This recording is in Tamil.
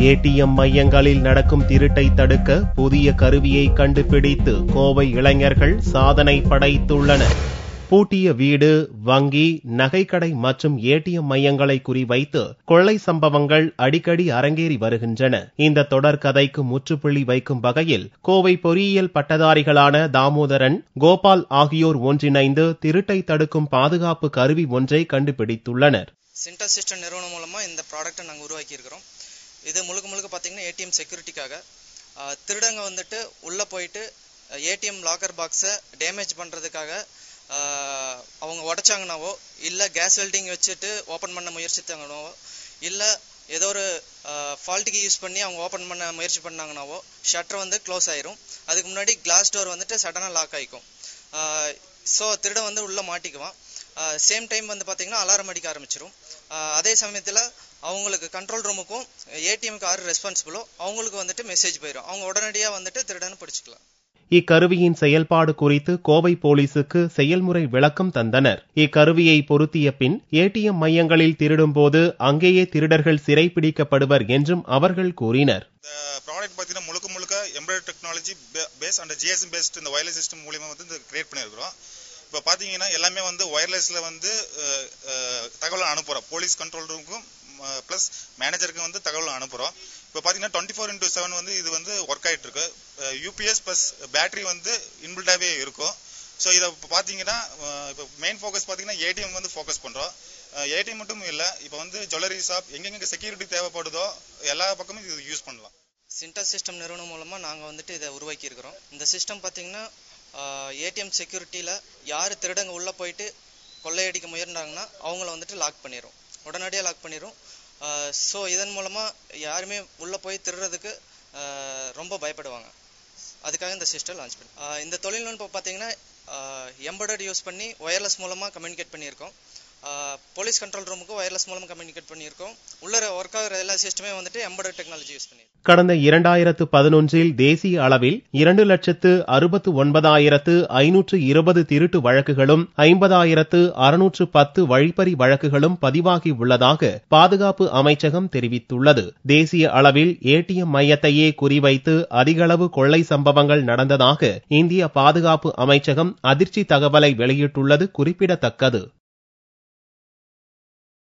ஏடிஎம் மையங்களில் நடக்கும் திருட்டை தடுக்க புதிய கருவியை கண்டுபிடித்து கோவை இளைஞர்கள் சாதனை படைத்துள்ளனர். பூட்டிய வீடு, வங்கி, நகைக்கடை மற்றும் ஏடிஎம் மையங்களை குறிவைத்து கொள்ளை சம்பவங்கள் அடிக்கடி அரங்கேறி வருகின்றன. இந்த தொடர் கதைக்கு முற்றுப்புள்ளி வைக்கும் வகையில் கோவை பொறியியல் பட்டதாரிகளான தாமோதரன், கோபால் ஆகியோர் ஒன்றிணைந்து திருட்டை தடுக்கும் பாதுகாப்பு கருவி ஒன்றை கண்டுபிடித்துள்ளனர். சின்டஸ் சிஸ்டம் நிறுவனம் மூலமா இந்த ப்ராடக்ட்டை நாங்கள் உருவாக்கி இருக்கிறோம். இது முழுக்க பார்த்தீங்கன்னா ஏடிஎம் செக்யூரிட்டிக்காக. திருடங்க வந்துட்டு உள்ள போயிட்டு ஏடிஎம் லாக்கர் பாக்ஸை டேமேஜ் பண்றதுக்காக அவங்க உடைச்சாங்கனாவோ, இல்லை கேஸ் வெல்டிங் வச்சுட்டு ஓப்பன் பண்ண முயற்சித்தாங்கனாவோ, இல்லை ஏதோ ஒரு ஃபால்ட்டுக்கு யூஸ் பண்ணி அவங்க ஓப்பன் பண்ண முயற்சி பண்ணாங்கனாவோ ஷட்டர் வந்து க்ளோஸ் ஆயிரும். அதுக்கு முன்னாடி கிளாஸ் டோர் வந்துட்டு சடனாக லாக் ஆகிக்கும். ஸோ திருடன் வந்து உள்ளே மாட்டிக்குவான். சேம் டைம் வந்து பார்த்தீங்கன்னா அலாரம் அடிக்க ஆரம்பிச்சிடும். அதே சமயத்தில் அவங்களுக்கு கண்ட்ரோல் ரூமுக்கும் ஏடிஎம்க்கு யார் ரெஸ்பான்சிபிளோ அவங்களுக்கு வந்துட்டு மெசேஜ் போயிடும். அவங்க உடனடியாக வந்துட்டு திருடனை பிடிச்சிக்கலாம். இக்கருவியின் செயல்பாடு குறித்து கோவை போலீசுக்கு செயல்முறை விளக்கம் தந்தனர். இக்கருவியை பொருத்திய பின் ஏடிஎம் மையங்களில் திருடும் போது அங்கேயே திருடர்கள் சிறைப்பிடிக்கப்படுவர் என்றும் அவர்கள் கூறினர். ப்ராடக்ட் பார்த்தீங்கன்னா முழுக்க embroidery technology base and GSM based இந்த வயர்லெஸ் சிஸ்டம் மூலமா வந்து கிரியேட் பண்ணியிருக்கிறோம். இப்போ பார்த்தீங்கன்னா எல்லாமே வந்து வயர்லெஸ்ல வந்து தகவல் அனுப்புகிறோம். போலீஸ் கண்ட்ரோல் ரூமுக்கும் பிளஸ் மேனேஜருக்கு வந்து தகவல் அனுப்புகிறோம். இப்போ பார்த்தீங்கன்னா 24/7 வந்து இது வந்து ஒர்க் ஆகிட்டு இருக்கு. யூபிஎஸ் பிளஸ் பேட்டரி வந்து இன்பில்டாகவே இருக்கும். ஸோ இதை பார்த்தீங்கன்னா இப்போ மெயின் ஃபோக்கஸ் பார்த்தீங்கன்னா ஏடிஎம் வந்து ஃபோக்கஸ் பண்ணுறோம். ஏடிஎம் மட்டும் இல்லை, இப்போ வந்து ஜுவல்லரி ஷாப் எங்கெங்கே செக்யூரிட்டி தேவைப்படுதோ எல்லா பக்கமும் இது யூஸ் பண்ணலாம். சின்டஸ் சிஸ்டம் நிறுவனம் மூலமாக நாங்கள் வந்துட்டு இதை உருவாக்கி இருக்கிறோம். இந்த சிஸ்டம் பார்த்தீங்கன்னா ஏடிஎம் செக்யூரிட்டியில் யார் திருடங்க உள்ளே போயிட்டு கொள்ளையடிக்க முயன்றாங்கன்னா அவங்கள வந்துட்டு லாக் பண்ணிடும், உடனடியாக லாக் பண்ணிடும். ஸோ இதன் மூலமாக யாருமே உள்ளே போய் திருடுறதுக்கு ரொம்ப பயப்படுவாங்க. அதுக்காக இந்த சிஸ்டம் லான்ச் பண்ணி இந்த தொழில்நுட்பம் பார்த்தீங்கன்னா எம்பர்டட் யூஸ் பண்ணி ஒயர்லெஸ் மூலமாக கம்யூனிகேட் பண்ணியிருக்கோம். போலீஸ் கண்ட்ரோல் ரூமுக்கு ஒயர்லெஸ் மூலம் கம்யூனிகேட் பண்ணியிருக்கோம். உள்ள ஒர்க் ஆகிற எல்லா சிஸ்டமே வந்துட்டு எம்பர்டட் டெக்னாலஜி யூஸ் பண்ணி. கடந்த 2011 தேசிய அளவில் 2,69,520 திருட்டு வழக்குகளும் 50,610 வழிப்பறி வழக்குகளும் பதிவாகி உள்ளதாக பாதுகாப்பு அமைச்சகம் தெரிவித்துள்ளது. தேசிய அளவில் ஏடிஎம் மையத்தையே குறிவைத்து அதிகளவு கொள்ளை சம்பவங்கள் நடந்ததாக இந்திய பாதுகாப்பு அமைச்சகம் அதிர்ச்சி தகவலை வெளியிட்டுள்ளது குறிப்பிடத்தக்கது.